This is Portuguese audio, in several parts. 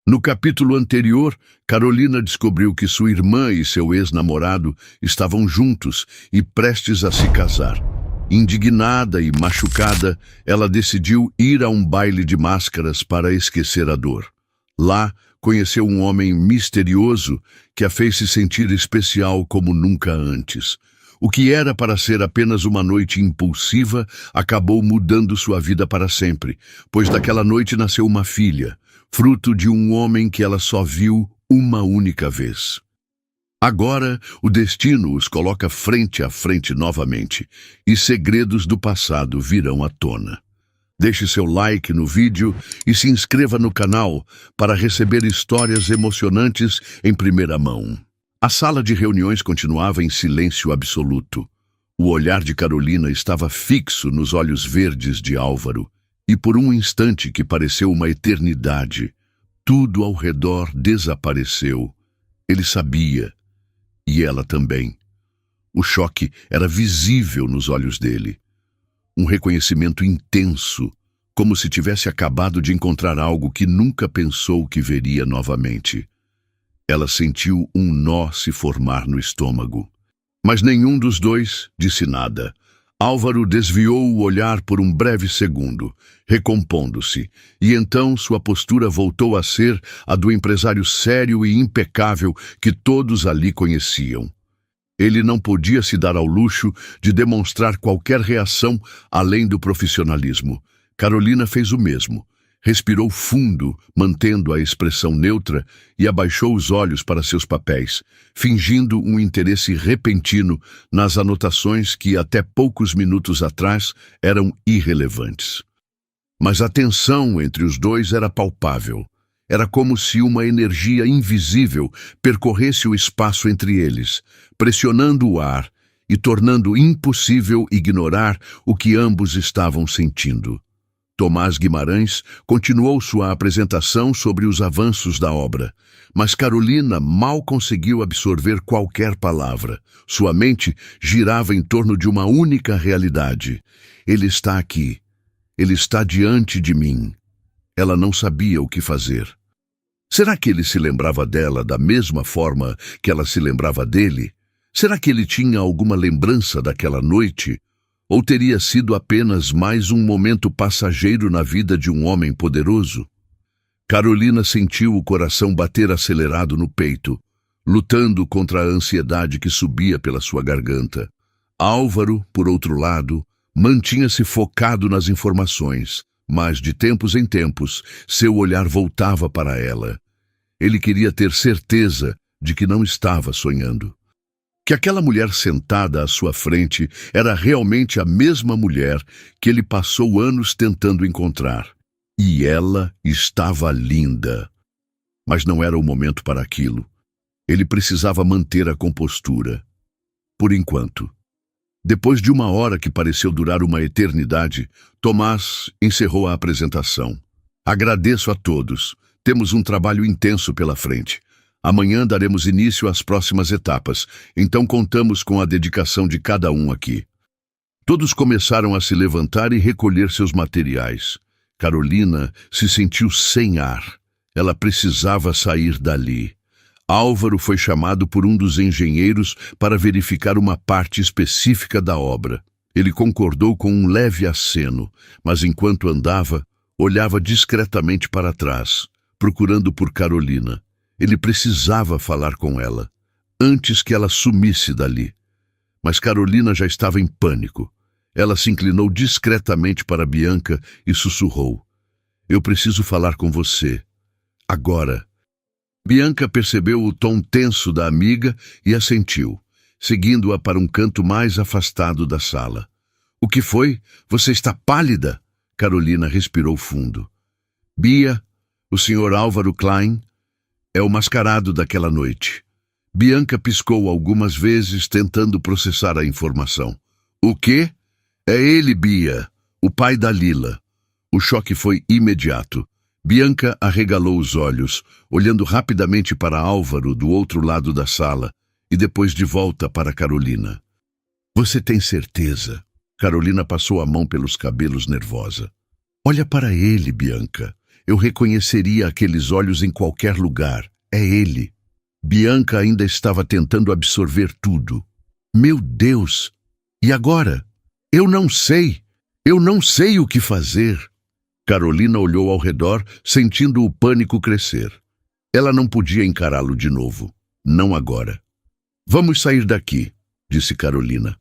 No capítulo anterior, Carolina descobriu que sua irmã e seu ex-namorado estavam juntos e prestes a se casar. Indignada e machucada, ela decidiu ir a um baile de máscaras para esquecer a dor. Lá, conheceu um homem misterioso que a fez se sentir especial como nunca antes. O que era para ser apenas uma noite impulsiva acabou mudando sua vida para sempre, pois daquela noite nasceu uma filha, fruto de um homem que ela só viu uma única vez. Agora, o destino os coloca frente a frente novamente, e segredos do passado virão à tona. Deixe seu like no vídeo e se inscreva no canal para receber histórias emocionantes em primeira mão. A sala de reuniões continuava em silêncio absoluto. O olhar de Carolina estava fixo nos olhos verdes de Álvaro, e por um instante que pareceu uma eternidade, tudo ao redor desapareceu. Ele sabia, e ela também. O choque era visível nos olhos dele. Um reconhecimento intenso, como se tivesse acabado de encontrar algo que nunca pensou que veria novamente. Ela sentiu um nó se formar no estômago. Mas nenhum dos dois disse nada. Álvaro desviou o olhar por um breve segundo, recompondo-se, e então sua postura voltou a ser a do empresário sério e impecável que todos ali conheciam. Ele não podia se dar ao luxo de demonstrar qualquer reação além do profissionalismo. Carolina fez o mesmo. Respirou fundo, mantendo a expressão neutra, e abaixou os olhos para seus papéis, fingindo um interesse repentino nas anotações que até poucos minutos atrás eram irrelevantes. Mas a tensão entre os dois era palpável. Era como se uma energia invisível percorresse o espaço entre eles, pressionando o ar e tornando impossível ignorar o que ambos estavam sentindo. Tomás Guimarães continuou sua apresentação sobre os avanços da obra, mas Carolina mal conseguiu absorver qualquer palavra. Sua mente girava em torno de uma única realidade. Ele está aqui. Ele está diante de mim. Ela não sabia o que fazer. Será que ele se lembrava dela da mesma forma que ela se lembrava dele? Será que ele tinha alguma lembrança daquela noite? Ou teria sido apenas mais um momento passageiro na vida de um homem poderoso? Carolina sentiu o coração bater acelerado no peito, lutando contra a ansiedade que subia pela sua garganta. Álvaro, por outro lado, mantinha-se focado nas informações, mas de tempos em tempos seu olhar voltava para ela. Ele queria ter certeza de que não estava sonhando. Que aquela mulher sentada à sua frente era realmente a mesma mulher que ele passou anos tentando encontrar. E ela estava linda. Mas não era o momento para aquilo. Ele precisava manter a compostura. Por enquanto. Depois de uma hora que pareceu durar uma eternidade, Tomás encerrou a apresentação. Agradeço a todos. Temos um trabalho intenso pela frente. Amanhã daremos início às próximas etapas, então contamos com a dedicação de cada um aqui. Todos começaram a se levantar e recolher seus materiais. Carolina se sentiu sem ar. Ela precisava sair dali. Álvaro foi chamado por um dos engenheiros para verificar uma parte específica da obra. Ele concordou com um leve aceno, mas enquanto andava, olhava discretamente para trás, procurando por Carolina. Ele precisava falar com ela, antes que ela sumisse dali. Mas Carolina já estava em pânico. Ela se inclinou discretamente para Bianca e sussurrou: "Eu preciso falar com você. Agora." Bianca percebeu o tom tenso da amiga e assentiu, seguindo-a para um canto mais afastado da sala. "O que foi? Você está pálida?" Carolina respirou fundo. "Bia, o Sr. Álvaro Klein é o mascarado daquela noite." Bianca piscou algumas vezes, tentando processar a informação. "O quê?" "É ele, Bia, o pai da Lila." O choque foi imediato. Bianca arregalou os olhos, olhando rapidamente para Álvaro do outro lado da sala, e depois de volta para Carolina. "Você tem certeza?" Carolina passou a mão pelos cabelos nervosa. "Olha para ele, Bianca. Eu reconheceria aqueles olhos em qualquer lugar. É ele. Bianca ainda estava tentando absorver tudo. Meu Deus! E agora? Eu não sei. Eu não sei o que fazer. Carolina olhou ao redor, sentindo o pânico crescer. Ela não podia encará-lo de novo. Não agora. Vamos sair daqui, disse Carolina.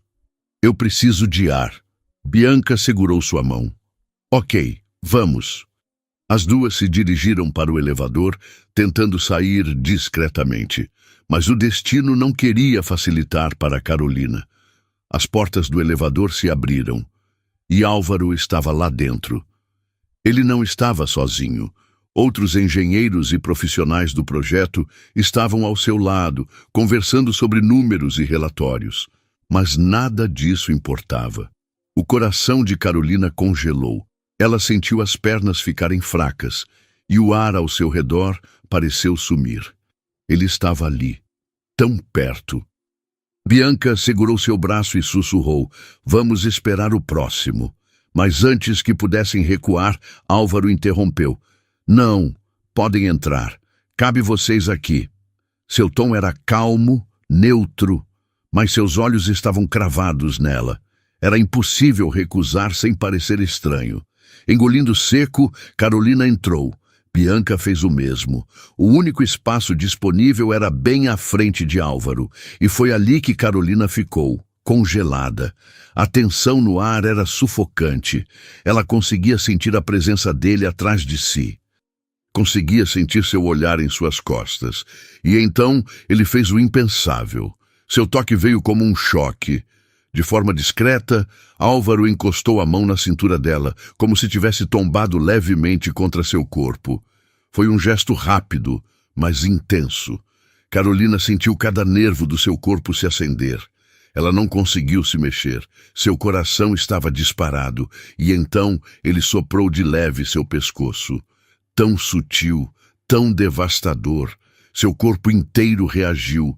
Eu preciso de ar. Bianca segurou sua mão. Ok, vamos. As duas se dirigiram para o elevador, tentando sair discretamente. Mas o destino não queria facilitar para Carolina. As portas do elevador se abriram. E Álvaro estava lá dentro. Ele não estava sozinho. Outros engenheiros e profissionais do projeto estavam ao seu lado, conversando sobre números e relatórios. Mas nada disso importava. O coração de Carolina congelou. Ela sentiu as pernas ficarem fracas, e o ar ao seu redor pareceu sumir. Ele estava ali, tão perto. Bianca segurou seu braço e sussurrou: "Vamos esperar o próximo." Mas antes que pudessem recuar, Álvaro interrompeu: "Não, podem entrar. Cabe vocês aqui." Seu tom era calmo, neutro, mas seus olhos estavam cravados nela. Era impossível recusar sem parecer estranho. Engolindo seco, Carolina entrou. Bianca fez o mesmo. O único espaço disponível era bem à frente de Álvaro, e foi ali que Carolina ficou, congelada. A tensão no ar era sufocante. Ela conseguia sentir a presença dele atrás de si. Conseguia sentir seu olhar em suas costas. E então ele fez o impensável. Seu toque veio como um choque. De forma discreta, Álvaro encostou a mão na cintura dela, como se tivesse tombado levemente contra seu corpo. Foi um gesto rápido, mas intenso. Carolina sentiu cada nervo do seu corpo se acender. Ela não conseguiu se mexer. Seu coração estava disparado, e então ele soprou de leve seu pescoço. Tão sutil, tão devastador. Seu corpo inteiro reagiu.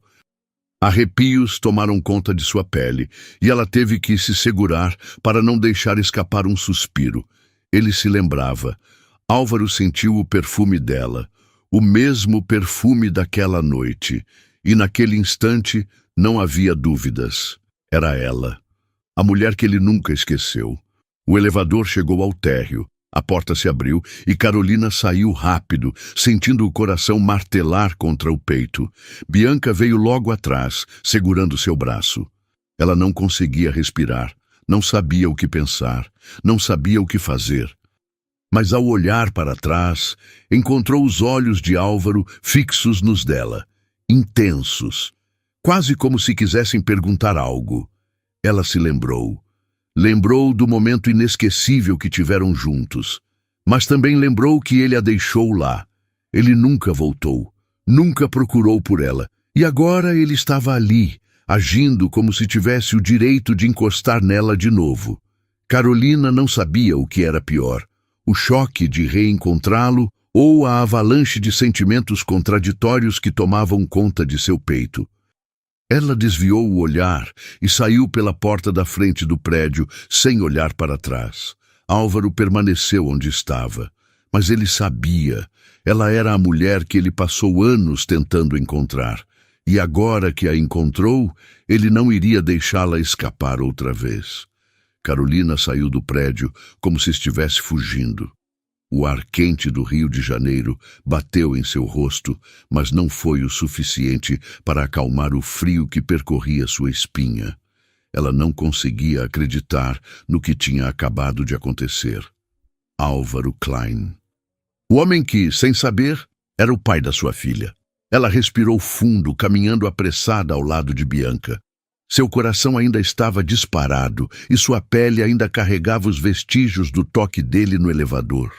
Arrepios tomaram conta de sua pele, e ela teve que se segurar para não deixar escapar um suspiro. Ele se lembrava. Álvaro sentiu o perfume dela, o mesmo perfume daquela noite, e naquele instante não havia dúvidas. Era ela, a mulher que ele nunca esqueceu. O elevador chegou ao térreo. A porta se abriu e Carolina saiu rápido, sentindo o coração martelar contra o peito. Bianca veio logo atrás, segurando seu braço. Ela não conseguia respirar, não sabia o que pensar, não sabia o que fazer. Mas ao olhar para trás, encontrou os olhos de Álvaro fixos nos dela, intensos, quase como se quisessem perguntar algo. Ela se lembrou. Lembrou do momento inesquecível que tiveram juntos, mas também lembrou que ele a deixou lá. Ele nunca voltou, nunca procurou por ela, e agora ele estava ali, agindo como se tivesse o direito de encostar nela de novo. Carolina não sabia o que era pior, o choque de reencontrá-lo ou a avalanche de sentimentos contraditórios que tomavam conta de seu peito. Ela desviou o olhar e saiu pela porta da frente do prédio, sem olhar para trás. Álvaro permaneceu onde estava, mas ele sabia. Ela era a mulher que ele passou anos tentando encontrar. E agora que a encontrou, ele não iria deixá-la escapar outra vez. Carolina saiu do prédio como se estivesse fugindo. O ar quente do Rio de Janeiro bateu em seu rosto, mas não foi o suficiente para acalmar o frio que percorria sua espinha. Ela não conseguia acreditar no que tinha acabado de acontecer. Álvaro Klein. O homem que, sem saber, era o pai da sua filha. Ela respirou fundo, caminhando apressada ao lado de Bianca. Seu coração ainda estava disparado e sua pele ainda carregava os vestígios do toque dele no elevador.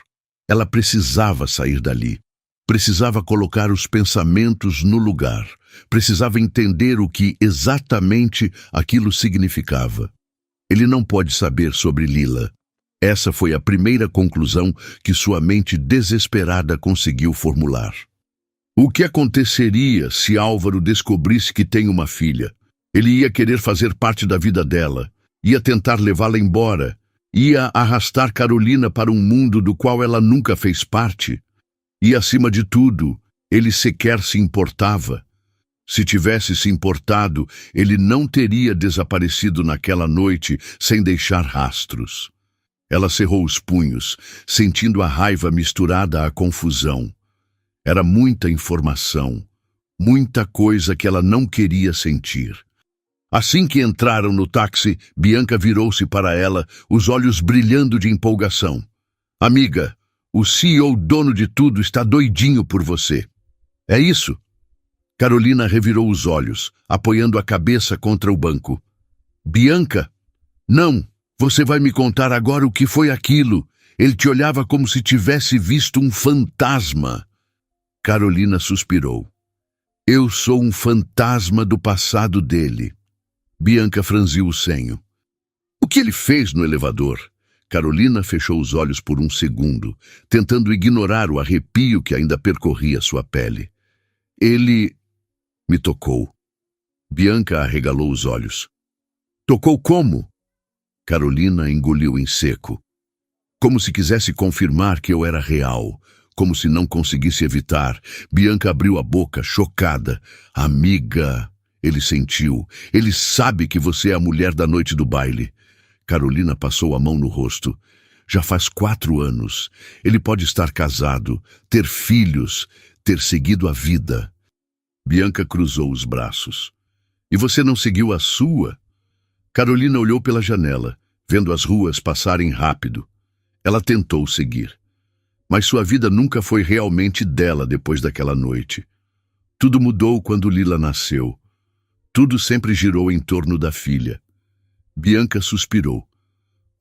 Ela precisava sair dali. Precisava colocar os pensamentos no lugar. Precisava entender o que exatamente aquilo significava. Ele não pode saber sobre Lila. Essa foi a primeira conclusão que sua mente desesperada conseguiu formular. O que aconteceria se Álvaro descobrisse que tem uma filha? Ele ia querer fazer parte da vida dela. Ia tentar levá-la embora. Ia arrastar Carolina para um mundo do qual ela nunca fez parte. E, acima de tudo, ele sequer se importava. Se tivesse se importado, ele não teria desaparecido naquela noite sem deixar rastros. Ela cerrou os punhos, sentindo a raiva misturada à confusão. Era muita informação, muita coisa que ela não queria sentir. Assim que entraram no táxi, Bianca virou-se para ela, os olhos brilhando de empolgação. Amiga, o CEO dono de tudo está doidinho por você. É isso? Carolina revirou os olhos, apoiando a cabeça contra o banco. Bianca? Não, você vai me contar agora o que foi aquilo. Ele te olhava como se tivesse visto um fantasma. Carolina suspirou. Eu sou um fantasma do passado dele. Bianca franziu o senho. O que ele fez no elevador? Carolina fechou os olhos por um segundo, tentando ignorar o arrepio que ainda percorria sua pele. Ele me tocou. Bianca arregalou os olhos. Tocou como? Carolina engoliu em seco. Como se quisesse confirmar que eu era real, como se não conseguisse evitar. Bianca abriu a boca, chocada. Amiga, ele sentiu. Ele sabe que você é a mulher da noite do baile. Carolina passou a mão no rosto. Já faz 4 anos. Ele pode estar casado, ter filhos, ter seguido a vida. Bianca cruzou os braços. E você não seguiu a sua? Carolina olhou pela janela, vendo as ruas passarem rápido. Ela tentou seguir. Mas sua vida nunca foi realmente dela depois daquela noite. Tudo mudou quando Lila nasceu. Tudo sempre girou em torno da filha. Bianca suspirou.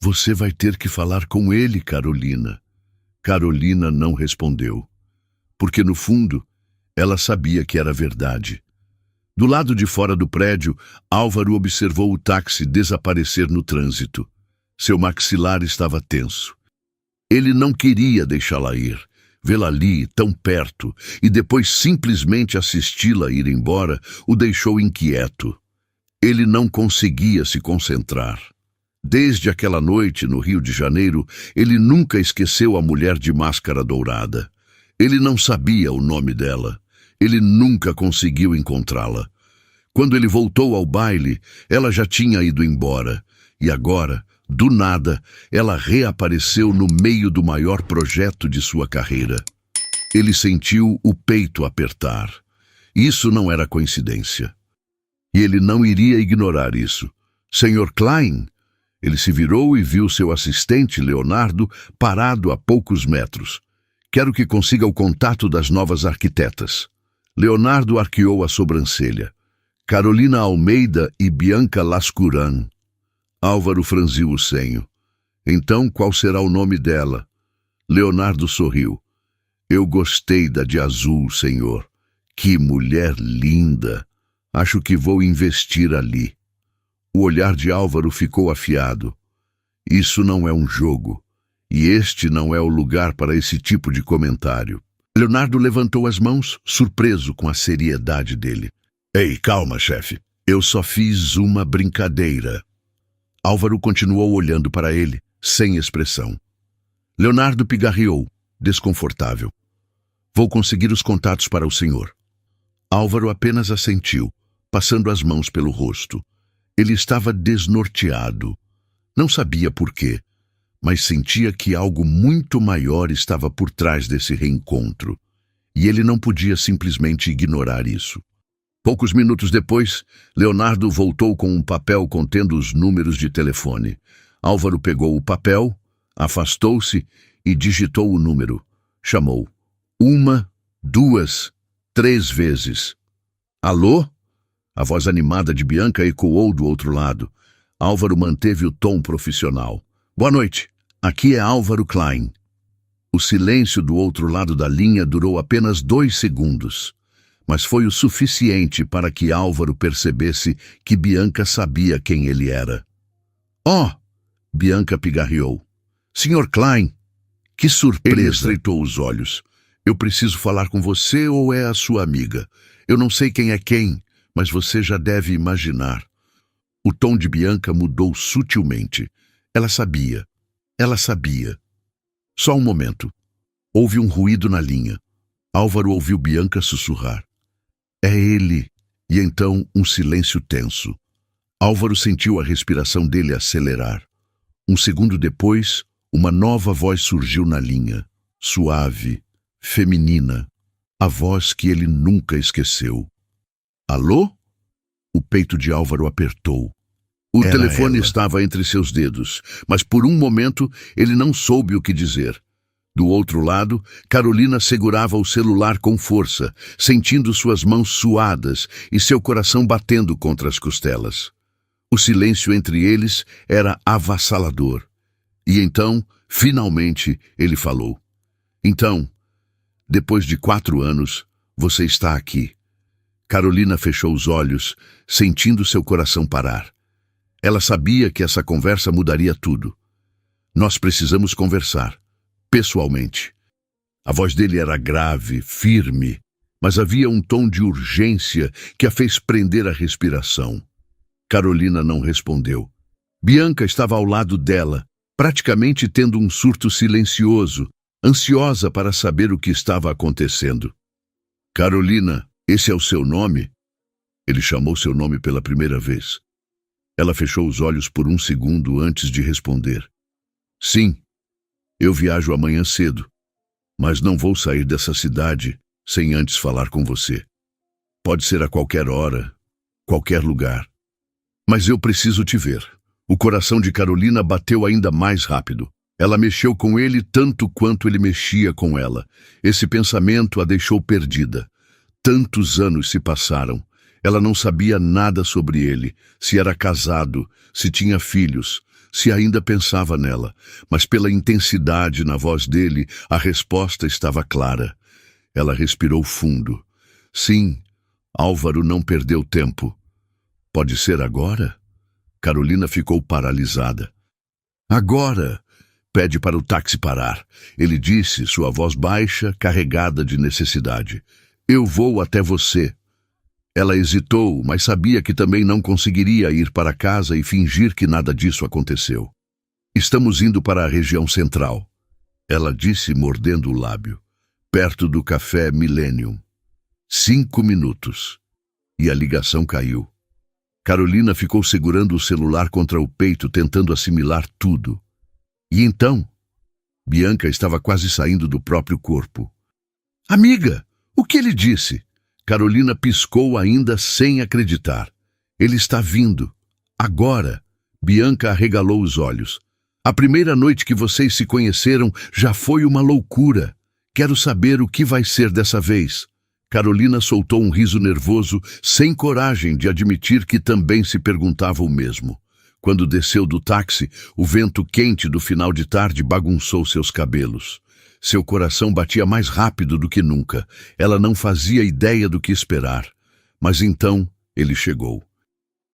Você vai ter que falar com ele, Carolina. Carolina não respondeu. Porque, no fundo, ela sabia que era verdade. Do lado de fora do prédio, Álvaro observou o táxi desaparecer no trânsito. Seu maxilar estava tenso. Ele não queria deixá-la ir, vê-la ali, tão perto, e depois simplesmente assisti-la ir embora, o deixou inquieto. Ele não conseguia se concentrar. Desde aquela noite no Rio de Janeiro, ele nunca esqueceu a mulher de máscara dourada. Ele não sabia o nome dela. Ele nunca conseguiu encontrá-la. Quando ele voltou ao baile, ela já tinha ido embora. E agora, do nada, ela reapareceu no meio do maior projeto de sua carreira. Ele sentiu o peito apertar. Isso não era coincidência. E ele não iria ignorar isso. Senhor Klein? Ele se virou e viu seu assistente, Leonardo, parado a poucos metros. Quero que consiga o contato das novas arquitetas. Leonardo arqueou a sobrancelha. Carolina Almeida e Bianca Lascuran. Álvaro franziu o senho. Então, qual será o nome dela? Leonardo sorriu. Eu gostei da de azul, senhor. Que mulher linda! Acho que vou investir ali. O olhar de Álvaro ficou afiado. Isso não é um jogo. E este não é o lugar para esse tipo de comentário. Leonardo levantou as mãos, surpreso com a seriedade dele. Ei, calma, chefe. Eu só fiz uma brincadeira. Álvaro continuou olhando para ele, sem expressão. Leonardo pigarreou, desconfortável. Vou conseguir os contatos para o senhor. Álvaro apenas assentiu, passando as mãos pelo rosto. Ele estava desnorteado. Não sabia por quê, mas sentia que algo muito maior estava por trás desse reencontro. E ele não podia simplesmente ignorar isso. Poucos minutos depois, Leonardo voltou com um papel contendo os números de telefone. Álvaro pegou o papel, afastou-se e digitou o número. Chamou. 1, 2, 3 vezes. Alô? A voz animada de Bianca ecoou do outro lado. Álvaro manteve o tom profissional. Boa noite. Aqui é Álvaro Klein. O silêncio do outro lado da linha durou apenas 2 segundos. Mas foi o suficiente para que Álvaro percebesse que Bianca sabia quem ele era. Oh! Bianca pigarreou. Senhor Klein! Que surpresa! Ele estreitou os olhos. Eu preciso falar com você ou é a sua amiga? Eu não sei quem é quem, mas você já deve imaginar. O tom de Bianca mudou sutilmente. Ela sabia. Ela sabia. Só um momento. Houve um ruído na linha. Álvaro ouviu Bianca sussurrar. É ele. E então um silêncio tenso. Álvaro sentiu a respiração dele acelerar. Um segundo depois, uma nova voz surgiu na linha. Suave, feminina. A voz que ele nunca esqueceu. Alô? O peito de Álvaro apertou. O telefone estava entre seus dedos, mas por um momento ele não soube o que dizer. Do outro lado, Carolina segurava o celular com força, sentindo suas mãos suadas e seu coração batendo contra as costelas. O silêncio entre eles era avassalador. E então, finalmente, ele falou. Então, depois de 4 anos, você está aqui. Carolina fechou os olhos, sentindo seu coração parar. Ela sabia que essa conversa mudaria tudo. Nós precisamos conversar, pessoalmente. A voz dele era grave, firme, mas havia um tom de urgência que a fez prender a respiração. Carolina não respondeu. Bianca estava ao lado dela, praticamente tendo um surto silencioso, ansiosa para saber o que estava acontecendo. Carolina, esse é o seu nome? Ele chamou seu nome pela primeira vez. Ela fechou os olhos por um segundo antes de responder. Sim, eu viajo amanhã cedo, mas não vou sair dessa cidade sem antes falar com você. Pode ser a qualquer hora, qualquer lugar. Mas eu preciso te ver. O coração de Carolina bateu ainda mais rápido. Ela mexeu com ele tanto quanto ele mexia com ela. Esse pensamento a deixou perdida. Tantos anos se passaram. Ela não sabia nada sobre ele, se era casado, se tinha filhos, se ainda pensava nela. Mas pela intensidade na voz dele, a resposta estava clara. Ela respirou fundo. Sim, Álvaro não perdeu tempo. Pode ser agora? Carolina ficou paralisada. Agora! Pede para o táxi parar. Ele disse, sua voz baixa, carregada de necessidade. Eu vou até você. Ela hesitou, mas sabia que também não conseguiria ir para casa e fingir que nada disso aconteceu. Estamos indo para a região central. Ela disse, mordendo o lábio. Perto do café Millennium. 5 minutos. E a ligação caiu. Carolina ficou segurando o celular contra o peito, tentando assimilar tudo. E então, Bianca estava quase saindo do próprio corpo. Amiga, o que ele disse? Carolina piscou ainda sem acreditar. Ele está vindo. Agora. Bianca arregalou os olhos. A primeira noite que vocês se conheceram já foi uma loucura. Quero saber o que vai ser dessa vez. Carolina soltou um riso nervoso, sem coragem de admitir que também se perguntava o mesmo. Quando desceu do táxi, o vento quente do final de tarde bagunçou seus cabelos. Seu coração batia mais rápido do que nunca. Ela não fazia ideia do que esperar. Mas então ele chegou.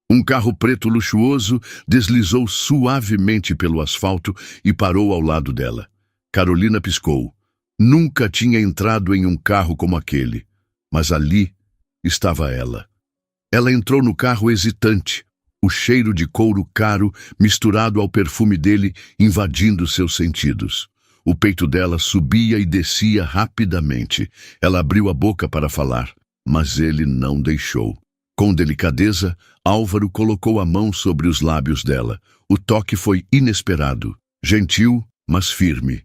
Um carro preto luxuoso deslizou suavemente pelo asfalto e parou ao lado dela. Carolina piscou. Nunca tinha entrado em um carro como aquele. Mas ali estava ela. Ela entrou no carro hesitante, o cheiro de couro caro misturado ao perfume dele invadindo seus sentidos. O peito dela subia e descia rapidamente. Ela abriu a boca para falar, mas ele não deixou. Com delicadeza, Álvaro colocou a mão sobre os lábios dela. O toque foi inesperado, gentil, mas firme.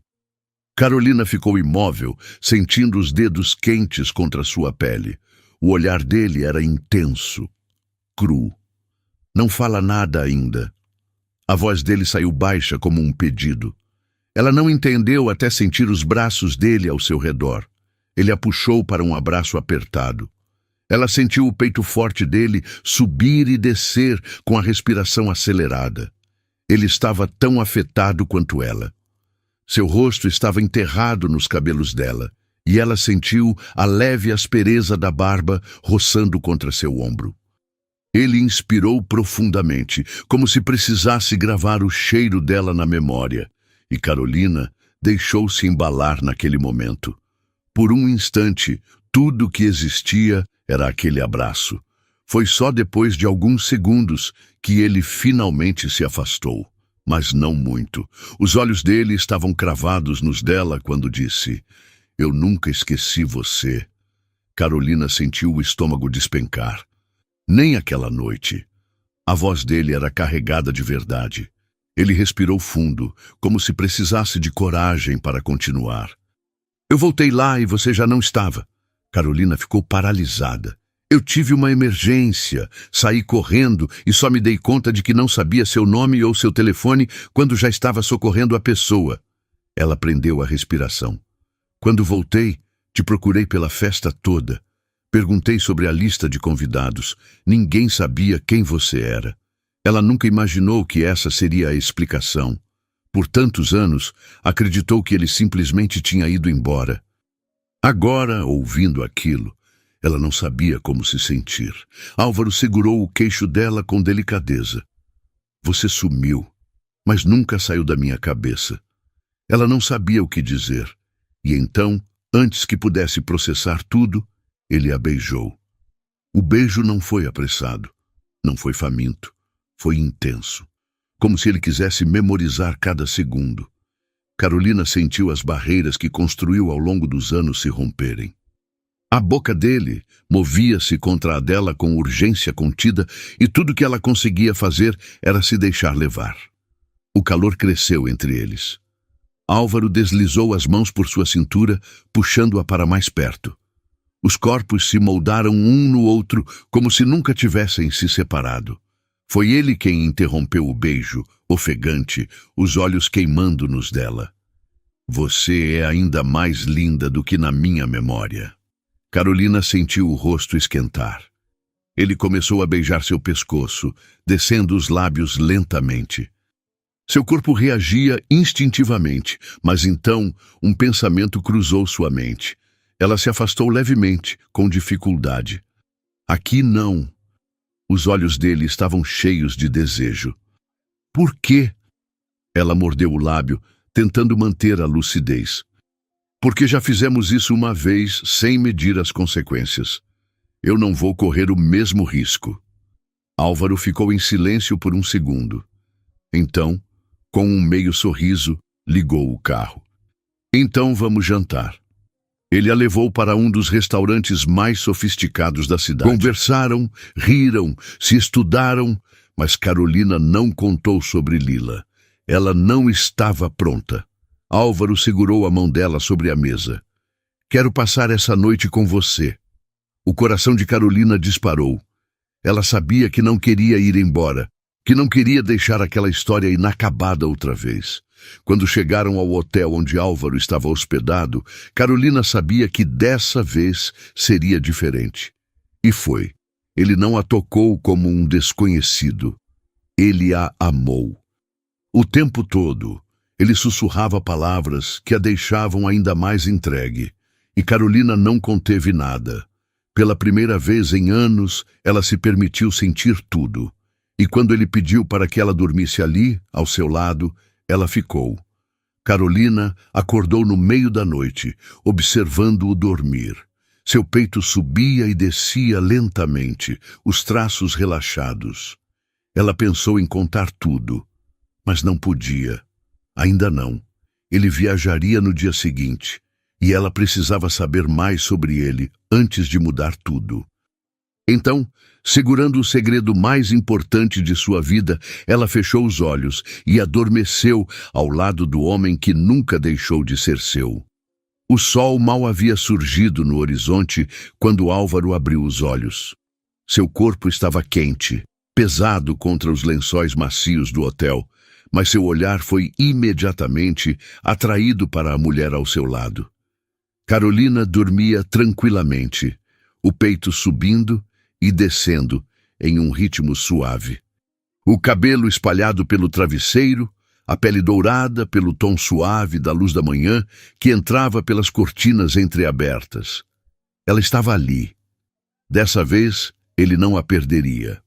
Carolina ficou imóvel, sentindo os dedos quentes contra sua pele. O olhar dele era intenso, cru. Não fala nada ainda. A voz dele saiu baixa como um pedido. Ela não entendeu até sentir os braços dele ao seu redor. Ele a puxou para um abraço apertado. Ela sentiu o peito forte dele subir e descer com a respiração acelerada. Ele estava tão afetado quanto ela. Seu rosto estava enterrado nos cabelos dela, e ela sentiu a leve aspereza da barba roçando contra seu ombro. Ele inspirou profundamente, como se precisasse gravar o cheiro dela na memória, e Carolina deixou-se embalar naquele momento. Por um instante, tudo que existia era aquele abraço. Foi só depois de alguns segundos que ele finalmente se afastou. mas não muito. Os olhos dele estavam cravados nos dela quando disse: "Eu nunca esqueci você." Carolina sentiu o estômago despencar. Nem aquela noite. A voz dele era carregada de verdade. Ele respirou fundo, como se precisasse de coragem para continuar. "Eu voltei lá e você já não estava." Carolina ficou paralisada. "Eu tive uma emergência, saí correndo e só me dei conta de que não sabia seu nome ou seu telefone quando já estava socorrendo a pessoa." Ela prendeu a respiração. "Quando voltei, te procurei pela festa toda. Perguntei sobre a lista de convidados. Ninguém sabia quem você era." Ela nunca imaginou que essa seria a explicação. Por tantos anos, acreditou que ele simplesmente tinha ido embora. Agora, ouvindo aquilo, ela não sabia como se sentir. Álvaro segurou o queixo dela com delicadeza. "Você sumiu, mas nunca saiu da minha cabeça." Ela não sabia o que dizer. E então, antes que pudesse processar tudo, ele a beijou. O beijo não foi apressado, não foi faminto, foi intenso, como se ele quisesse memorizar cada segundo. Carolina sentiu as barreiras que construiu ao longo dos anos se romperem. A boca dele movia-se contra a dela com urgência contida e tudo que ela conseguia fazer era se deixar levar. O calor cresceu entre eles. Álvaro deslizou as mãos por sua cintura, puxando-a para mais perto. Os corpos se moldaram um no outro como se nunca tivessem se separado. Foi ele quem interrompeu o beijo, ofegante, os olhos queimando nos dela. "Você é ainda mais linda do que na minha memória." Carolina sentiu o rosto esquentar. Ele começou a beijar seu pescoço, descendo os lábios lentamente. Seu corpo reagia instintivamente, mas então um pensamento cruzou sua mente. Ela se afastou levemente, com dificuldade. "Aqui não." Os olhos dele estavam cheios de desejo. "Por quê?" Ela mordeu o lábio, tentando manter a lucidez. "Porque já fizemos isso uma vez, sem medir as consequências. Eu não vou correr o mesmo risco." Álvaro ficou em silêncio por um segundo. Então, com um meio sorriso, ligou o carro. "Então vamos jantar." Ele a levou para um dos restaurantes mais sofisticados da cidade. Conversaram, riram, se estudaram, mas Carolina não contou sobre Lila. Ela não estava pronta. Álvaro segurou a mão dela sobre a mesa. "Quero passar essa noite com você." O coração de Carolina disparou. Ela sabia que não queria ir embora, que não queria deixar aquela história inacabada outra vez. Quando chegaram ao hotel onde Álvaro estava hospedado, Carolina sabia que dessa vez seria diferente. E foi. Ele não a tocou como um desconhecido. Ele a amou. O tempo todo, ele sussurrava palavras que a deixavam ainda mais entregue. E Carolina não conteve nada. Pela primeira vez em anos, ela se permitiu sentir tudo. E quando ele pediu para que ela dormisse ali, ao seu lado, ela ficou. Carolina acordou no meio da noite, observando-o dormir. Seu peito subia e descia lentamente, os traços relaxados. Ela pensou em contar tudo, mas não podia. Ainda não. Ele viajaria no dia seguinte, e ela precisava saber mais sobre ele antes de mudar tudo. Então, segurando o segredo mais importante de sua vida, ela fechou os olhos e adormeceu ao lado do homem que nunca deixou de ser seu. O sol mal havia surgido no horizonte quando Álvaro abriu os olhos. Seu corpo estava quente, pesado contra os lençóis macios do hotel, mas seu olhar foi imediatamente atraído para a mulher ao seu lado. Carolina dormia tranquilamente, o peito subindo e descendo em um ritmo suave. O cabelo espalhado pelo travesseiro, a pele dourada pelo tom suave da luz da manhã que entrava pelas cortinas entreabertas. Ela estava ali. Dessa vez, ele não a perderia.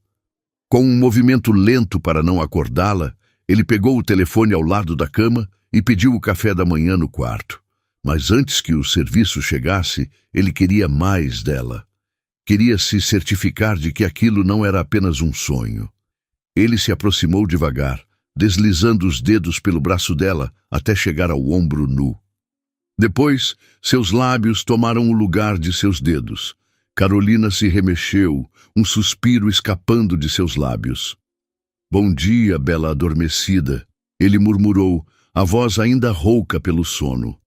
Com um movimento lento para não acordá-la, ele pegou o telefone ao lado da cama e pediu o café da manhã no quarto. Mas antes que o serviço chegasse, ele queria mais dela. Queria se certificar de que aquilo não era apenas um sonho. Ele se aproximou devagar, deslizando os dedos pelo braço dela até chegar ao ombro nu. Depois, seus lábios tomaram o lugar de seus dedos. Carolina se remexeu, um suspiro escapando de seus lábios. "Bom dia, bela adormecida", ele murmurou, a voz ainda rouca pelo sono.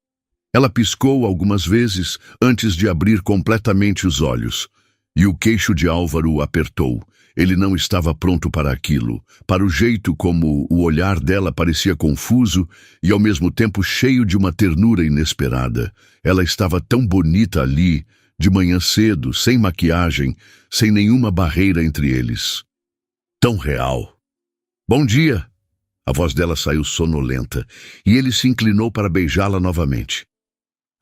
Ela piscou algumas vezes antes de abrir completamente os olhos, e o queixo de Álvaro o apertou. Ele não estava pronto para aquilo, para o jeito como o olhar dela parecia confuso e ao mesmo tempo cheio de uma ternura inesperada. Ela estava tão bonita ali, de manhã cedo, sem maquiagem, sem nenhuma barreira entre eles. Tão real. "Bom dia!" A voz dela saiu sonolenta, e ele se inclinou para beijá-la novamente.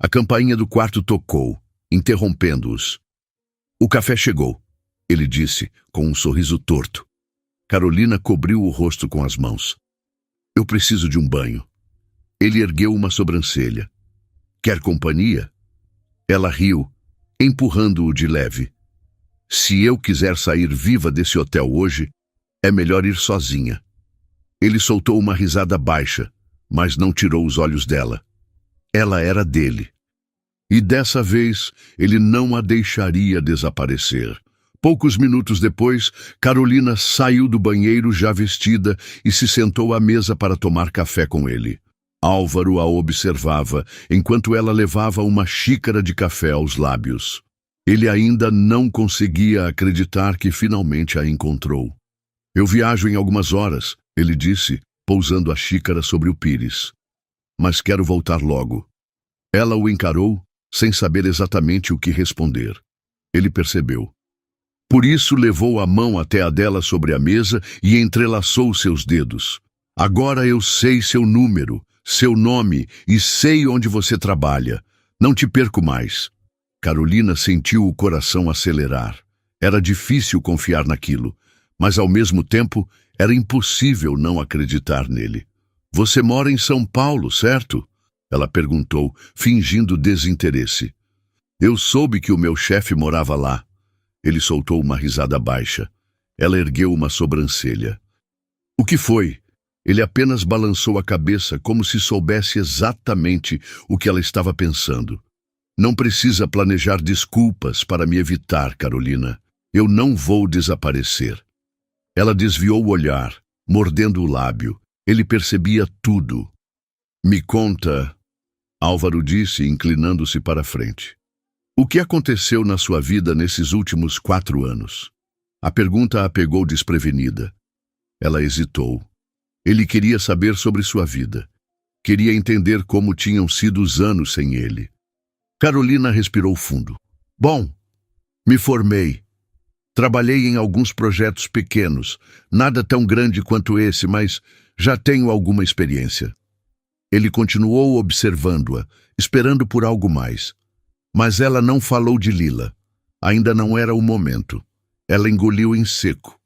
A campainha do quarto tocou, interrompendo-os. "O café chegou", ele disse, com um sorriso torto. Carolina cobriu o rosto com as mãos. "Eu preciso de um banho." Ele ergueu uma sobrancelha. "Quer companhia?" Ela riu, empurrando-o de leve. "Se eu quiser sair viva desse hotel hoje, é melhor ir sozinha." Ele soltou uma risada baixa, mas não tirou os olhos dela. Ela era dele. E dessa vez, ele não a deixaria desaparecer. Poucos minutos depois, Carolina saiu do banheiro já vestida e se sentou à mesa para tomar café com ele. Álvaro a observava, enquanto ela levava uma xícara de café aos lábios. Ele ainda não conseguia acreditar que finalmente a encontrou. "Eu viajo em algumas horas", ele disse, pousando a xícara sobre o pires. "Mas quero voltar logo." Ela o encarou, sem saber exatamente o que responder. Ele percebeu. Por isso levou a mão até a dela sobre a mesa e entrelaçou seus dedos. "Agora eu sei seu número, seu nome e sei onde você trabalha. Não te perco mais." Carolina sentiu o coração acelerar. Era difícil confiar naquilo, mas ao mesmo tempo era impossível não acreditar nele. "Você mora em São Paulo, certo?" ela perguntou, fingindo desinteresse. "Eu soube que o meu chefe morava lá." Ele soltou uma risada baixa. Ela ergueu uma sobrancelha. "O que foi?" Ele apenas balançou a cabeça como se soubesse exatamente o que ela estava pensando. "Não precisa planejar desculpas para me evitar, Carolina. Eu não vou desaparecer." Ela desviou o olhar, mordendo o lábio. Ele percebia tudo. "Me conta", Álvaro disse, inclinando-se para a frente. "O que aconteceu na sua vida nesses últimos 4 anos?" A pergunta a pegou desprevenida. Ela hesitou. Ele queria saber sobre sua vida. Queria entender como tinham sido os anos sem ele. Carolina respirou fundo. "Bom, me formei. Trabalhei em alguns projetos pequenos, nada tão grande quanto esse, mas já tenho alguma experiência." Ele continuou observando-a, esperando por algo mais. Mas ela não falou de Lila. Ainda não era o momento. Ela engoliu em seco.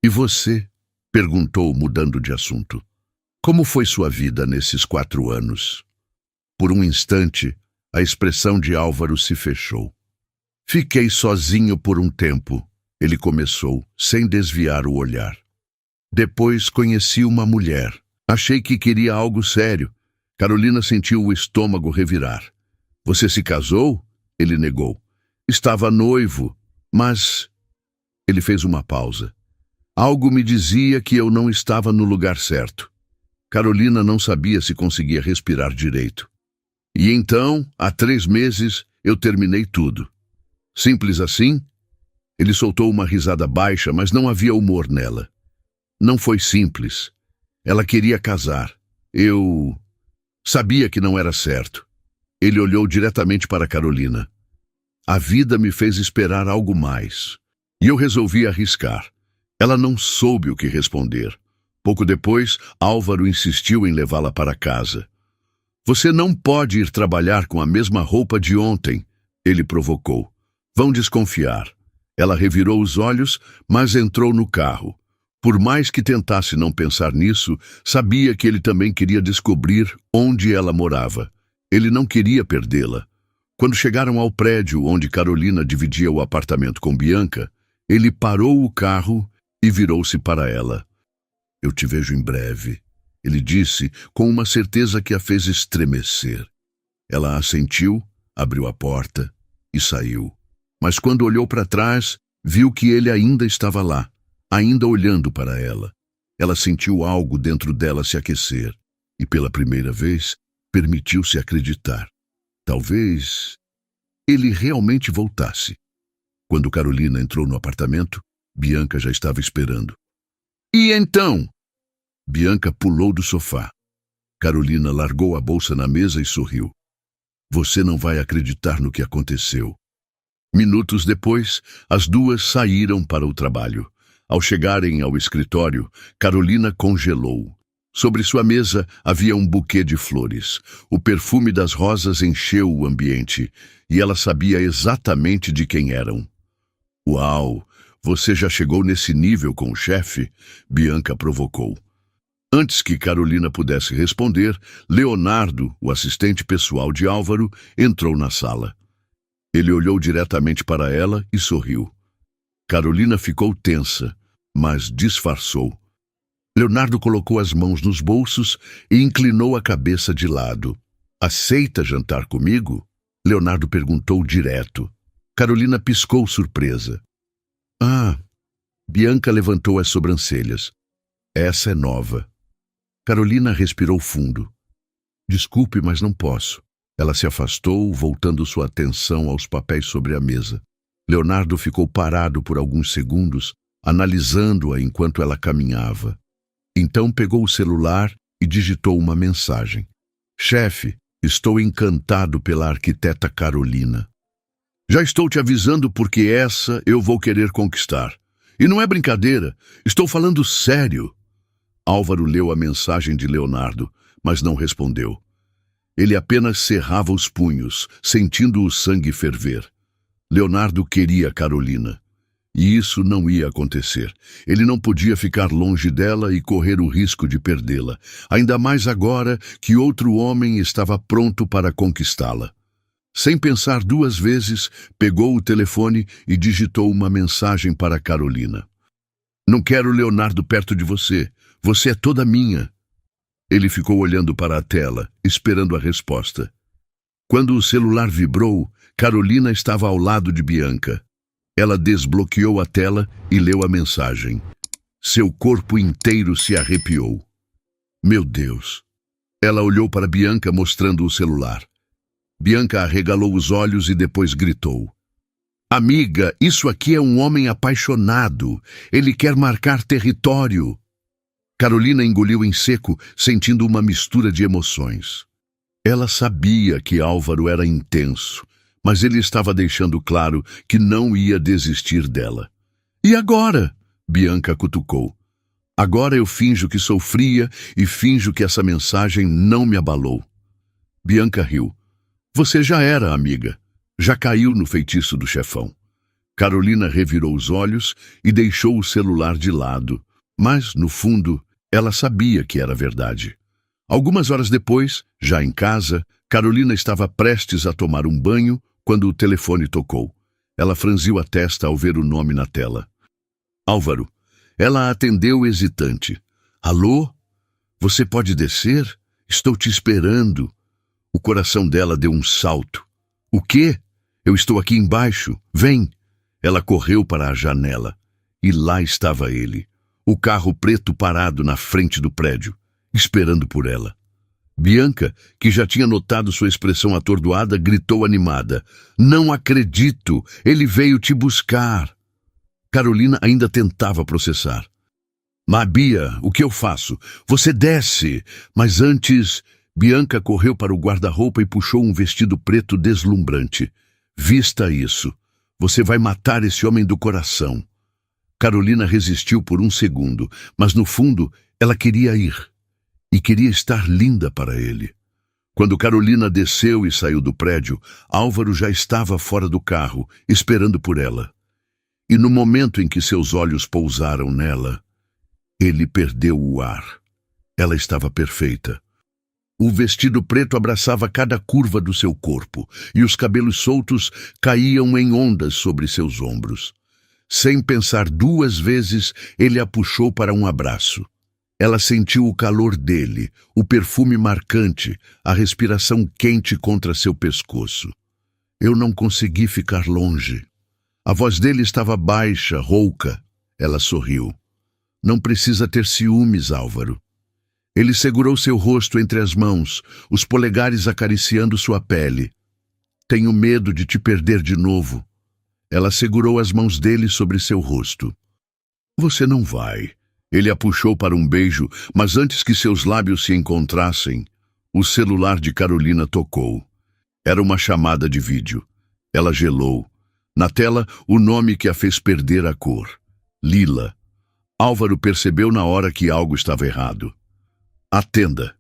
"E você?" perguntou, mudando de assunto. "Como foi sua vida nesses 4 anos?" Por um instante, a expressão de Álvaro se fechou. "Fiquei sozinho por um tempo", ele começou, sem desviar o olhar. "Depois conheci uma mulher. Achei que queria algo sério." Carolina sentiu o estômago revirar. "Você se casou?" Ele negou. "Estava noivo, mas..." Ele fez uma pausa. "Algo me dizia que eu não estava no lugar certo." Carolina não sabia se conseguia respirar direito. "E então, há 3 meses, eu terminei tudo." "Simples assim?" Ele soltou uma risada baixa, mas não havia humor nela. "Não foi simples. Ela queria casar. Eu sabia que não era certo." Ele olhou diretamente para Carolina. "A vida me fez esperar algo mais. E eu resolvi arriscar." Ela não soube o que responder. Pouco depois, Álvaro insistiu em levá-la para casa. "Você não pode ir trabalhar com a mesma roupa de ontem", ele provocou. "Vão desconfiar." Ela revirou os olhos, mas entrou no carro. Por mais que tentasse não pensar nisso, sabia que ele também queria descobrir onde ela morava. Ele não queria perdê-la. Quando chegaram ao prédio onde Carolina dividia o apartamento com Bianca, ele parou o carro e virou-se para ela. Eu te vejo em breve, ele disse com uma certeza que a fez estremecer. Ela assentiu, abriu a porta e saiu. Mas quando olhou para trás, viu que ele ainda estava lá, ainda olhando para ela. Ela sentiu algo dentro dela se aquecer e, pela primeira vez, permitiu-se acreditar. Talvez ele realmente voltasse. Quando Carolina entrou no apartamento, Bianca já estava esperando. E então? Bianca pulou do sofá. Carolina largou a bolsa na mesa e sorriu. Você não vai acreditar no que aconteceu. Minutos depois, as duas saíram para o trabalho. Ao chegarem ao escritório, Carolina congelou. Sobre sua mesa havia um buquê de flores. O perfume das rosas encheu o ambiente, e ela sabia exatamente de quem eram. Uau! Você já chegou nesse nível com o chefe? Bianca provocou. Antes que Carolina pudesse responder, Leonardo, o assistente pessoal de Álvaro, entrou na sala. Ele olhou diretamente para ela e sorriu. Carolina ficou tensa, mas disfarçou. Leonardo colocou as mãos nos bolsos e inclinou a cabeça de lado. Aceita jantar comigo? Leonardo perguntou direto. Carolina piscou surpresa. Ah! Bianca levantou as sobrancelhas. Essa é nova. Carolina respirou fundo. Desculpe, mas não posso. Ela se afastou, voltando sua atenção aos papéis sobre a mesa. Leonardo ficou parado por alguns segundos, analisando-a enquanto ela caminhava. Então pegou o celular e digitou uma mensagem. Chefe, estou encantado pela arquiteta Carolina. Já estou te avisando porque essa eu vou querer conquistar. E não é brincadeira, estou falando sério. Álvaro leu a mensagem de Leonardo, mas não respondeu. Ele apenas cerrava os punhos, sentindo o sangue ferver. Leonardo queria Carolina. E isso não ia acontecer. Ele não podia ficar longe dela e correr o risco de perdê-la, ainda mais agora que outro homem estava pronto para conquistá-la. Sem pensar duas vezes, pegou o telefone e digitou uma mensagem para Carolina. Não quero Leonardo perto de você. Você é toda minha. Ele ficou olhando para a tela, esperando a resposta. Quando o celular vibrou, Carolina estava ao lado de Bianca. Ela desbloqueou a tela e leu a mensagem. Seu corpo inteiro se arrepiou. Meu Deus! Ela olhou para Bianca mostrando o celular. Bianca arregalou os olhos e depois gritou. Amiga, isso aqui é um homem apaixonado. Ele quer marcar território. Carolina engoliu em seco, sentindo uma mistura de emoções. Ela sabia que Álvaro era intenso, mas ele estava deixando claro que não ia desistir dela. E agora? Bianca cutucou. Agora eu finjo que sou fria e finjo que essa mensagem não me abalou. Bianca riu. Você já era, amiga. Já caiu no feitiço do chefão. Carolina revirou os olhos e deixou o celular de lado, mas, no fundo, ela sabia que era verdade. Algumas horas depois, já em casa, Carolina estava prestes a tomar um banho quando o telefone tocou. Ela franziu a testa ao ver o nome na tela. Álvaro. Ela atendeu hesitante. Alô? Você pode descer? Estou te esperando. O coração dela deu um salto. O quê? Eu estou aqui embaixo. Vem. Ela correu para a janela. E lá estava ele. O carro preto parado na frente do prédio, esperando por ela. Bianca, que já tinha notado sua expressão atordoada, gritou animada. Não acredito! Ele veio te buscar! Carolina ainda tentava processar. Mas, Bia, o que eu faço? Você desce! Mas antes... Bianca correu para o guarda-roupa e puxou um vestido preto deslumbrante. Vista isso. Você vai matar esse homem do coração. Carolina resistiu por um segundo, mas no fundo ela queria ir. E queria estar linda para ele. Quando Carolina desceu e saiu do prédio, Álvaro já estava fora do carro, esperando por ela. E no momento em que seus olhos pousaram nela, ele perdeu o ar. Ela estava perfeita. O vestido preto abraçava cada curva do seu corpo, e os cabelos soltos caíam em ondas sobre seus ombros. Sem pensar duas vezes, ele a puxou para um abraço. Ela sentiu o calor dele, o perfume marcante, a respiração quente contra seu pescoço. Eu não consegui ficar longe. A voz dele estava baixa, rouca. Ela sorriu. Não precisa ter ciúmes, Álvaro. Ele segurou seu rosto entre as mãos, os polegares acariciando sua pele. Tenho medo de te perder de novo. Ela segurou as mãos dele sobre seu rosto. Você não vai. Ele a puxou para um beijo, mas antes que seus lábios se encontrassem, o celular de Carolina tocou. Era uma chamada de vídeo. Ela gelou. Na tela, o nome que a fez perder a cor. Lila. Álvaro percebeu na hora que algo estava errado. Atenda.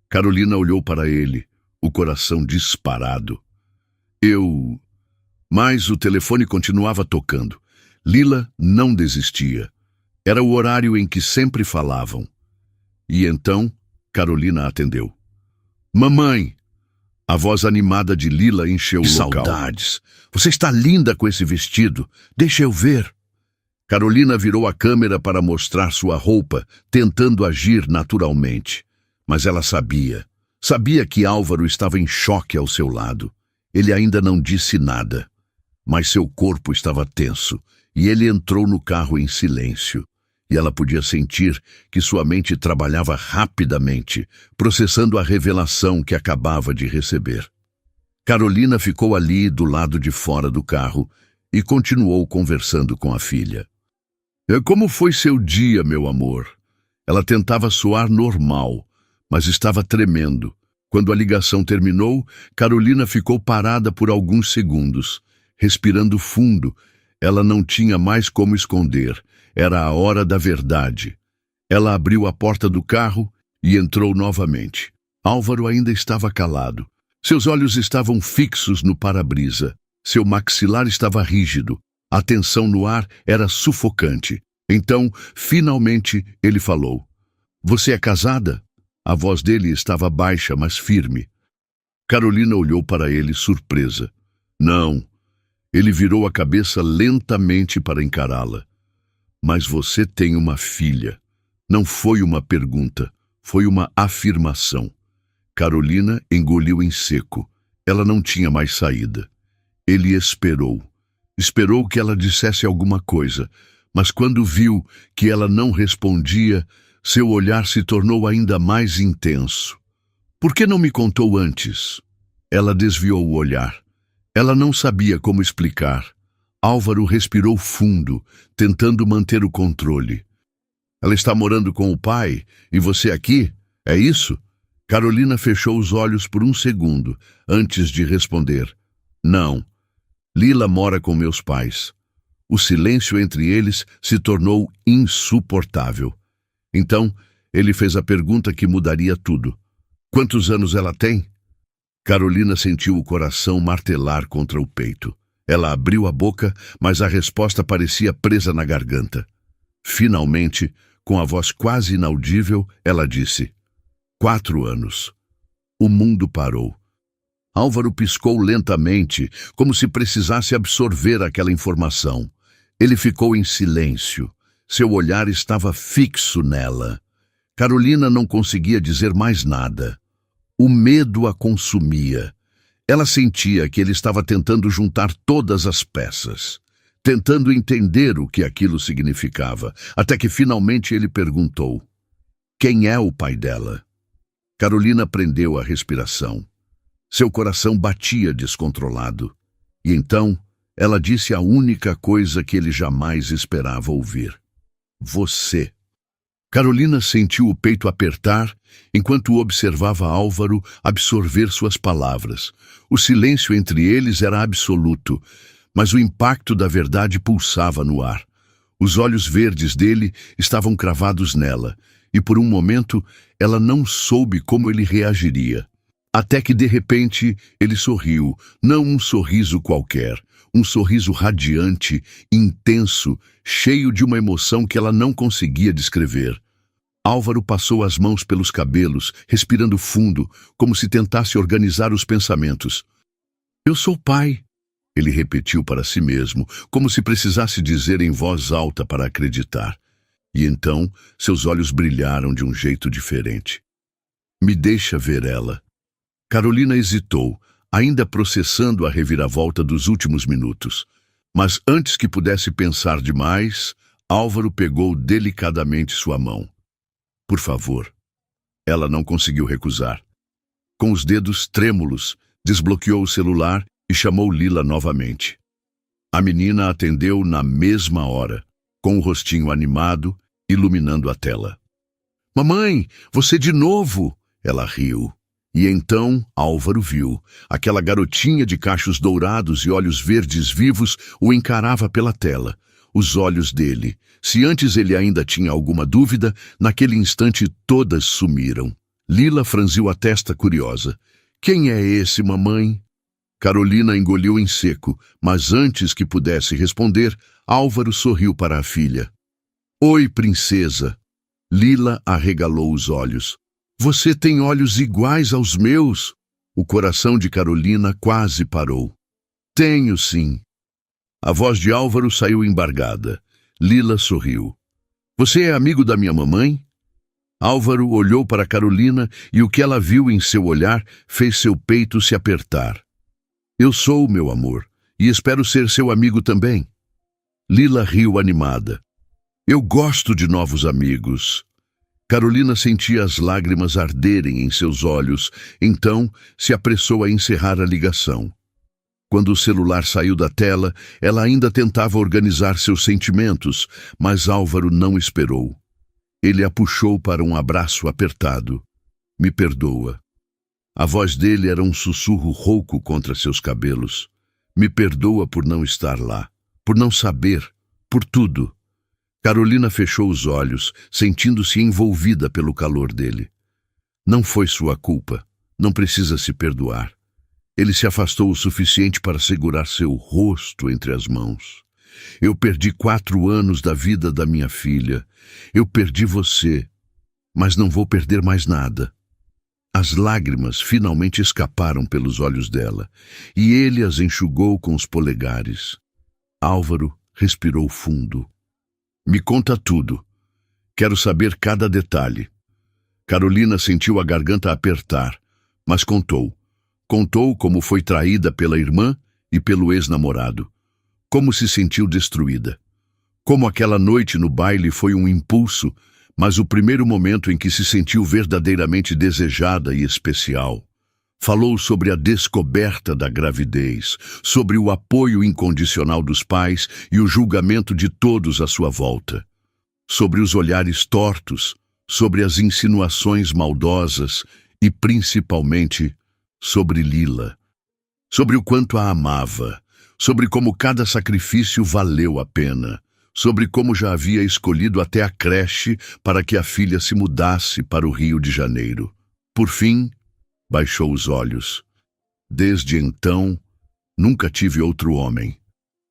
Carolina olhou para ele, o coração disparado. Mas o telefone continuava tocando. Lila não desistia. Era o horário em que sempre falavam. E então, Carolina atendeu. Mamãe! A voz animada de Lila encheu o local. Saudades! Você está linda com esse vestido. Deixa eu ver. Carolina virou a câmera para mostrar sua roupa, tentando agir naturalmente. Mas ela sabia. Sabia que Álvaro estava em choque ao seu lado. Ele ainda não disse nada. Mas seu corpo estava tenso, e ele entrou no carro em silêncio. E ela podia sentir que sua mente trabalhava rapidamente, processando a revelação que acabava de receber. Carolina ficou ali do lado de fora do carro e continuou conversando com a filha. Como foi seu dia, meu amor? Ela tentava soar normal, mas estava tremendo. Quando a ligação terminou, Carolina ficou parada por alguns segundos, respirando fundo. Ela não tinha mais como esconder. Era a hora da verdade. Ela abriu a porta do carro e entrou novamente. Álvaro ainda estava calado. Seus olhos estavam fixos no para-brisa. Seu maxilar estava rígido. A tensão no ar era sufocante. Então, finalmente, ele falou. Você é casada? A voz dele estava baixa, mas firme. Carolina olhou para ele, surpresa. Não. Ele virou a cabeça lentamente para encará-la. Mas você tem uma filha. Não foi uma pergunta, foi uma afirmação. Carolina engoliu em seco. Ela não tinha mais saída. Ele esperou. Esperou que ela dissesse alguma coisa, mas quando viu que ela não respondia, seu olhar se tornou ainda mais intenso. Por que não me contou antes? Ela desviou o olhar. Ela não sabia como explicar. Álvaro respirou fundo, tentando manter o controle. Ela está morando com o pai, e você aqui? É isso? Carolina fechou os olhos por um segundo, antes de responder. Não. Lila mora com meus pais. O silêncio entre eles se tornou insuportável. Então, ele fez a pergunta que mudaria tudo. Quantos anos ela tem? Carolina sentiu o coração martelar contra o peito. Ela abriu a boca, mas a resposta parecia presa na garganta. Finalmente, com a voz quase inaudível, ela disse: 4 anos. O mundo parou. Álvaro piscou lentamente, como se precisasse absorver aquela informação. Ele ficou em silêncio. Seu olhar estava fixo nela. Carolina não conseguia dizer mais nada. O medo a consumia. Ela sentia que ele estava tentando juntar todas as peças, tentando entender o que aquilo significava, até que finalmente ele perguntou: quem é o pai dela? Carolina prendeu a respiração. Seu coração batia descontrolado. E então, ela disse a única coisa que ele jamais esperava ouvir. Você. Carolina sentiu o peito apertar enquanto observava Álvaro absorver suas palavras. O silêncio entre eles era absoluto, mas o impacto da verdade pulsava no ar. Os olhos verdes dele estavam cravados nela, e por um momento ela não soube como ele reagiria. Até que, de repente, ele sorriu, não um sorriso qualquer, um sorriso radiante, intenso, cheio de uma emoção que ela não conseguia descrever. Álvaro passou as mãos pelos cabelos, respirando fundo, como se tentasse organizar os pensamentos. Eu sou pai, ele repetiu para si mesmo, como se precisasse dizer em voz alta para acreditar. E então seus olhos brilharam de um jeito diferente. Me deixa ver ela. Carolina hesitou, ainda processando a reviravolta dos últimos minutos. Mas antes que pudesse pensar demais, Álvaro pegou delicadamente sua mão. Por favor. Ela não conseguiu recusar. Com os dedos trêmulos, desbloqueou o celular e chamou Lila novamente. A menina atendeu na mesma hora, com o rostinho animado, iluminando a tela. Mamãe, você de novo! Ela riu. E então Álvaro viu. Aquela garotinha de cachos dourados e olhos verdes vivos o encarava pela tela. Os olhos dele. Se antes ele ainda tinha alguma dúvida, naquele instante todas sumiram. Lila franziu a testa curiosa. Quem é esse, mamãe? Carolina engoliu em seco, mas antes que pudesse responder, Álvaro sorriu para a filha. Oi, princesa. Lila arregalou os olhos. Você tem olhos iguais aos meus? O coração de Carolina quase parou. Tenho, sim. A voz de Álvaro saiu embargada. Lila sorriu. Você é amigo da minha mamãe? Álvaro olhou para Carolina e o que ela viu em seu olhar fez seu peito se apertar. Eu sou, meu amor, e espero ser seu amigo também. Lila riu animada. Eu gosto de novos amigos. Carolina sentia as lágrimas arderem em seus olhos, então se apressou a encerrar a ligação. Quando o celular saiu da tela, ela ainda tentava organizar seus sentimentos, mas Álvaro não esperou. Ele a puxou para um abraço apertado. Me perdoa. A voz dele era um sussurro rouco contra seus cabelos. Me perdoa por não estar lá, por não saber, por tudo. Carolina fechou os olhos, sentindo-se envolvida pelo calor dele. Não foi sua culpa. Não precisa se perdoar. Ele se afastou o suficiente para segurar seu rosto entre as mãos. Eu perdi 4 anos da vida da minha filha. Eu perdi você, mas não vou perder mais nada. As lágrimas finalmente escaparam pelos olhos dela, e ele as enxugou com os polegares. Álvaro respirou fundo. Me conta tudo. Quero saber cada detalhe. Carolina sentiu a garganta apertar, mas contou. Contou como foi traída pela irmã e pelo ex-namorado. Como se sentiu destruída. Como aquela noite no baile foi um impulso, mas o primeiro momento em que se sentiu verdadeiramente desejada e especial. Falou sobre a descoberta da gravidez, sobre o apoio incondicional dos pais e o julgamento de todos à sua volta. Sobre os olhares tortos, sobre as insinuações maldosas e, principalmente, sobre Lila. Sobre o quanto a amava, sobre como cada sacrifício valeu a pena, sobre como já havia escolhido até a creche para que a filha se mudasse para o Rio de Janeiro. Por fim, baixou os olhos. Desde então, nunca tive outro homem.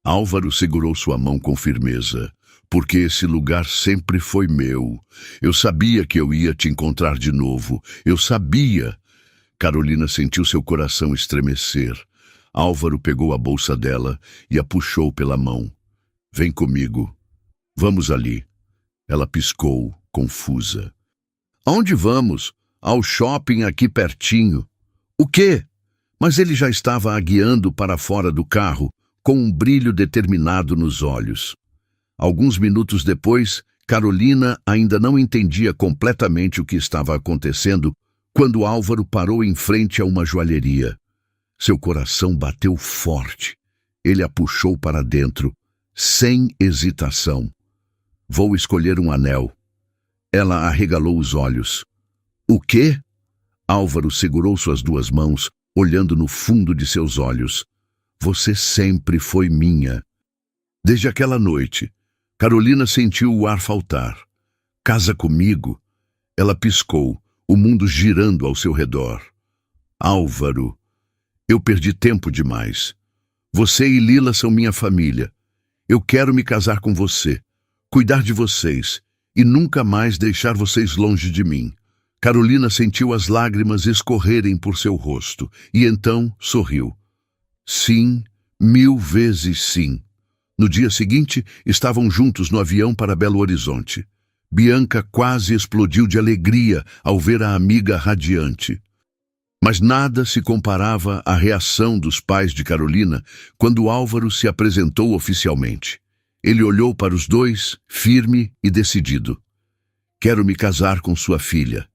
Álvaro segurou sua mão com firmeza. Porque esse lugar sempre foi meu. Eu sabia que eu ia te encontrar de novo. Eu sabia. Carolina sentiu seu coração estremecer. Álvaro pegou a bolsa dela e a puxou pela mão. Vem comigo. Vamos ali. Ela piscou, confusa. Aonde vamos? Ao shopping aqui pertinho. O quê? Mas ele já estava a guiando para fora do carro, com um brilho determinado nos olhos. Alguns minutos depois, Carolina ainda não entendia completamente o que estava acontecendo quando Álvaro parou em frente a uma joalheria. Seu coração bateu forte. Ele a puxou para dentro, sem hesitação. Vou escolher um anel. Ela arregalou os olhos. O quê? Álvaro segurou suas 2 mãos, olhando no fundo de seus olhos. Você sempre foi minha. Desde aquela noite, Carolina sentiu o ar faltar. Casa comigo? Ela piscou, o mundo girando ao seu redor. Álvaro, eu perdi tempo demais. Você e Lila são minha família. Eu quero me casar com você, cuidar de vocês e nunca mais deixar vocês longe de mim. Carolina sentiu as lágrimas escorrerem por seu rosto e então sorriu. Sim, 1000 vezes sim. No dia seguinte, estavam juntos no avião para Belo Horizonte. Bianca quase explodiu de alegria ao ver a amiga radiante. Mas nada se comparava à reação dos pais de Carolina quando Álvaro se apresentou oficialmente. Ele olhou para os dois, firme e decidido. Quero me casar com sua filha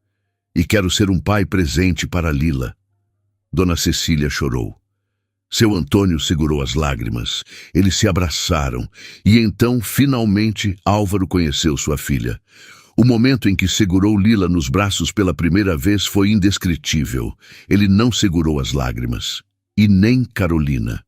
e quero ser um pai presente para Lila. Dona Cecília chorou. Seu Antônio segurou as lágrimas. Eles se abraçaram e então, finalmente, Álvaro conheceu sua filha. O momento em que segurou Lila nos braços pela primeira vez foi indescritível. Ele não segurou as lágrimas. E nem Carolina.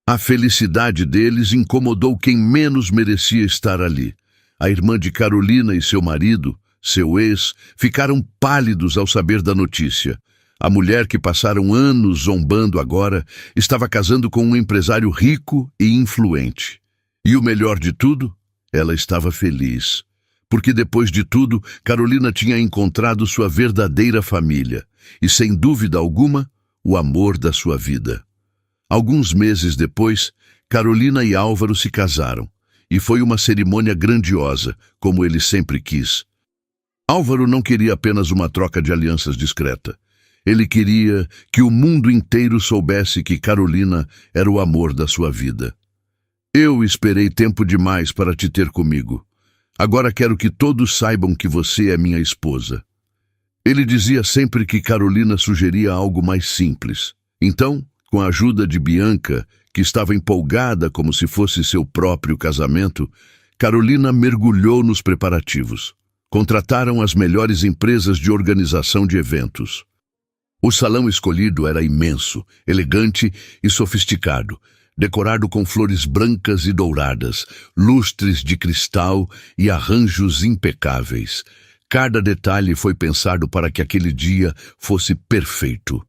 A felicidade deles incomodou quem menos merecia estar ali. A irmã de Carolina e seu marido, seu ex, ficaram pálidos ao saber da notícia. A mulher que passaram anos zombando agora estava casando com um empresário rico e influente. E o melhor de tudo, ela estava feliz. Porque depois de tudo, Carolina tinha encontrado sua verdadeira família e, sem dúvida alguma, o amor da sua vida. Alguns meses depois, Carolina e Álvaro se casaram, e foi uma cerimônia grandiosa, como ele sempre quis. Álvaro não queria apenas uma troca de alianças discreta. Ele queria que o mundo inteiro soubesse que Carolina era o amor da sua vida. Eu esperei tempo demais para te ter comigo. Agora quero que todos saibam que você é minha esposa. Ele dizia sempre que Carolina sugeria algo mais simples. Então, com a ajuda de Bianca, que estava empolgada como se fosse seu próprio casamento, Carolina mergulhou nos preparativos. Contrataram as melhores empresas de organização de eventos. O salão escolhido era imenso, elegante e sofisticado, decorado com flores brancas e douradas, lustres de cristal e arranjos impecáveis. Cada detalhe foi pensado para que aquele dia fosse perfeito.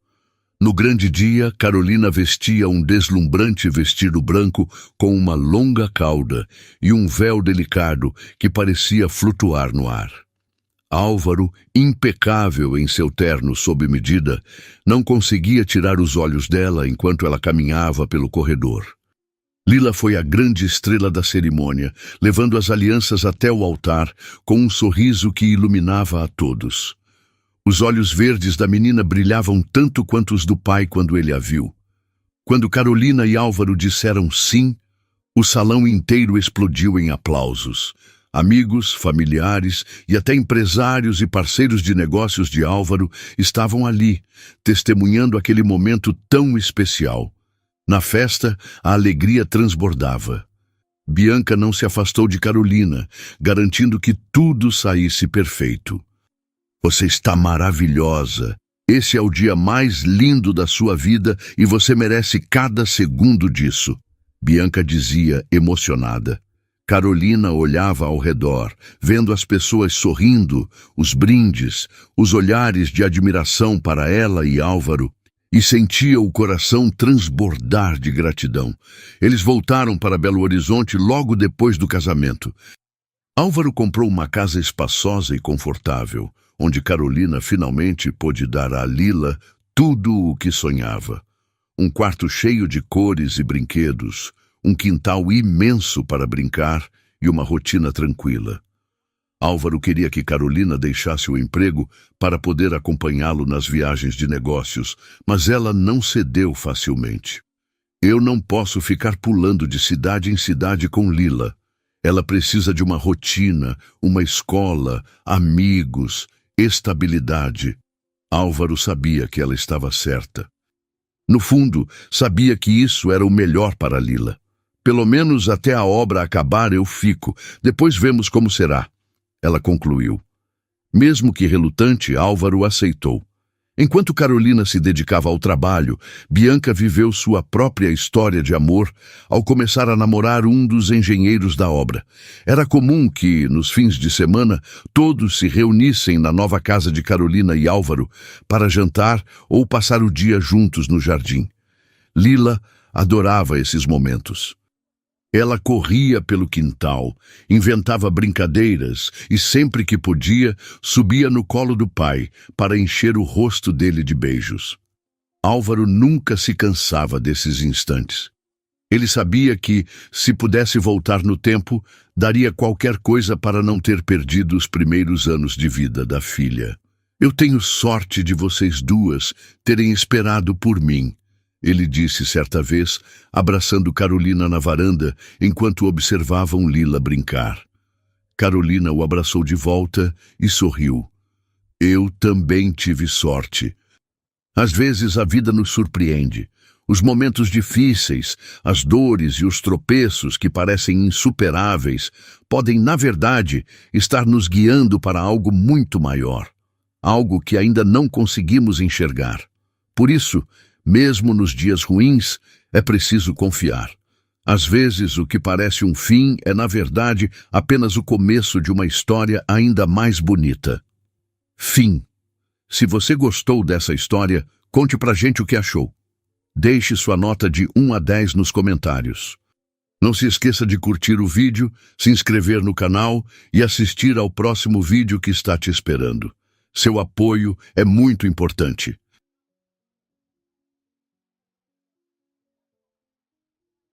No grande dia, Carolina vestia um deslumbrante vestido branco com uma longa cauda e um véu delicado que parecia flutuar no ar. Álvaro, impecável em seu terno sob medida, não conseguia tirar os olhos dela enquanto ela caminhava pelo corredor. Lila foi a grande estrela da cerimônia, levando as alianças até o altar com um sorriso que iluminava a todos. Os olhos verdes da menina brilhavam tanto quanto os do pai quando ele a viu. Quando Carolina e Álvaro disseram sim, o salão inteiro explodiu em aplausos. Amigos, familiares e até empresários e parceiros de negócios de Álvaro estavam ali, testemunhando aquele momento tão especial. Na festa, a alegria transbordava. Bianca não se afastou de Carolina, garantindo que tudo saísse perfeito. Você está maravilhosa. Esse é o dia mais lindo da sua vida e você merece cada segundo disso, Bianca dizia, emocionada. Carolina olhava ao redor, vendo as pessoas sorrindo, os brindes, os olhares de admiração para ela e Álvaro, e sentia o coração transbordar de gratidão. Eles voltaram para Belo Horizonte logo depois do casamento. Álvaro comprou uma casa espaçosa e confortável, onde Carolina finalmente pôde dar a Lila tudo o que sonhava. Um quarto cheio de cores e brinquedos, um quintal imenso para brincar e uma rotina tranquila. Álvaro queria que Carolina deixasse o emprego para poder acompanhá-lo nas viagens de negócios, mas ela não cedeu facilmente. Eu não posso ficar pulando de cidade em cidade com Lila. Ela precisa de uma rotina, uma escola, amigos, estabilidade. Álvaro sabia que ela estava certa. No fundo, sabia que isso era o melhor para Lila. Pelo menos até a obra acabar eu fico, depois vemos como será. Ela concluiu. Mesmo que relutante, Álvaro aceitou. Enquanto Carolina se dedicava ao trabalho, Bianca viveu sua própria história de amor ao começar a namorar um dos engenheiros da obra. Era comum que, nos fins de semana, todos se reunissem na nova casa de Carolina e Álvaro para jantar ou passar o dia juntos no jardim. Lila adorava esses momentos. Ela corria pelo quintal, inventava brincadeiras e, sempre que podia, subia no colo do pai para encher o rosto dele de beijos. Álvaro nunca se cansava desses instantes. Ele sabia que, se pudesse voltar no tempo, daria qualquer coisa para não ter perdido os primeiros anos de vida da filha. Eu tenho sorte de vocês duas terem esperado por mim, ele disse certa vez, abraçando Carolina na varanda enquanto observavam Lila brincar. Carolina o abraçou de volta e sorriu. Eu também tive sorte. Às vezes a vida nos surpreende. Os momentos difíceis, as dores e os tropeços que parecem insuperáveis podem, na verdade, estar nos guiando para algo muito maior. Algo que ainda não conseguimos enxergar. Por isso, mesmo nos dias ruins, é preciso confiar. Às vezes, o que parece um fim é, na verdade, apenas o começo de uma história ainda mais bonita. Fim. Se você gostou dessa história, conte pra gente o que achou. Deixe sua nota de 1 a 10 nos comentários. Não se esqueça de curtir o vídeo, se inscrever no canal e assistir ao próximo vídeo que está te esperando. Seu apoio é muito importante.